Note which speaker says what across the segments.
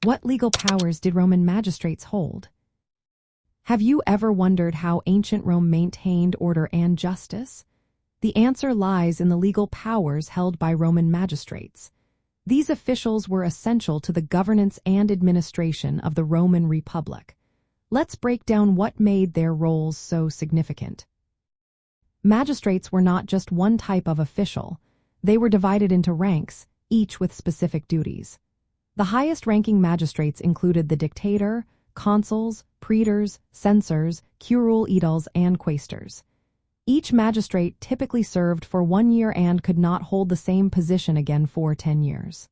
Speaker 1: What legal powers did Roman magistrates hold? Have you ever wondered how ancient Rome maintained order and justice? The answer lies in the legal powers held by Roman magistrates. These officials were essential to the governance and administration of the Roman Republic. Let's break down what made their roles so significant. Magistrates were not just one type of official. They were divided into ranks, each with specific duties. The highest-ranking magistrates included the dictator, consuls, praetors, censors, curule aediles, and quaestors. Each magistrate typically served for 1 year and could not hold the same position again for 10 years.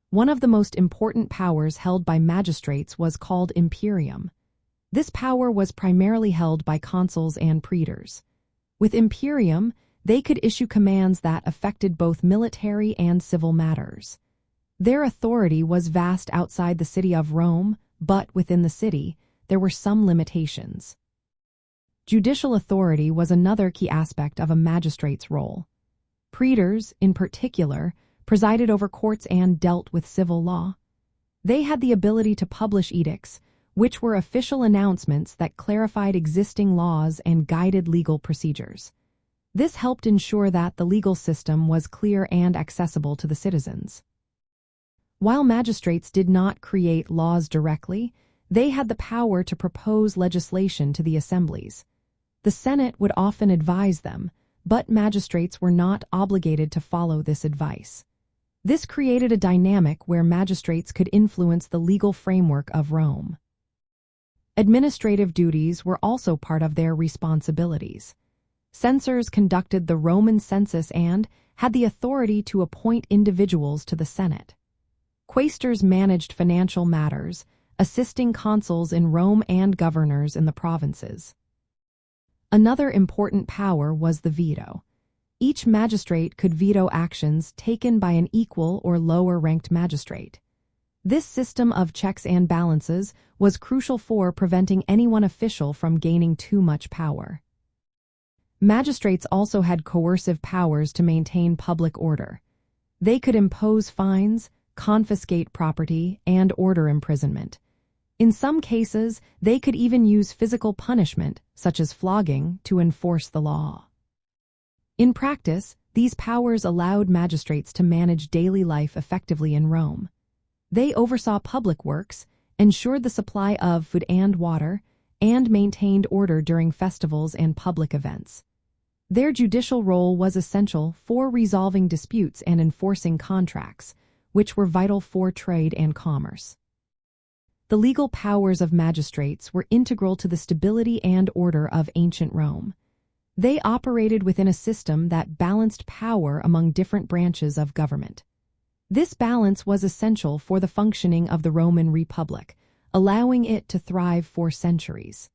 Speaker 1: One of the most important powers held by magistrates was called imperium. This power was primarily held by consuls and praetors. With imperium, they could issue commands that affected both military and civil matters. Their authority was vast outside the city of Rome, but within the city, there were some limitations. Judicial authority was another key aspect of a magistrate's role. Praetors, in particular, presided over courts and dealt with civil law. They had the ability to publish edicts, which were official announcements that clarified existing laws and guided legal procedures. This helped ensure that the legal system was clear and accessible to the citizens. While magistrates did not create laws directly, they had the power to propose legislation to the assemblies. The Senate would often advise them, but magistrates were not obligated to follow this advice. This created a dynamic where magistrates could influence the legal framework of Rome. Administrative duties were also part of their responsibilities. Censors conducted the Roman census and had the authority to appoint individuals to the Senate. Quaestors managed financial matters, assisting consuls in Rome and governors in the provinces. Another important power was the veto. Each magistrate could veto actions taken by an equal or lower-ranked magistrate. This system of checks and balances was crucial for preventing any one official from gaining too much power. Magistrates also had coercive powers to maintain public order. They could impose fines, confiscate property, and order imprisonment. In some cases, they could even use physical punishment, such as flogging, to enforce the law. In practice, these powers allowed magistrates to manage daily life effectively in Rome. They oversaw public works, ensured the supply of food and water, and maintained order during festivals and public events. Their judicial role was essential for resolving disputes and enforcing contracts, which were vital for trade and commerce. The legal powers of magistrates were integral to the stability and order of ancient Rome. They operated within a system that balanced power among different branches of government. This balance was essential for the functioning of the Roman Republic, allowing it to thrive for centuries.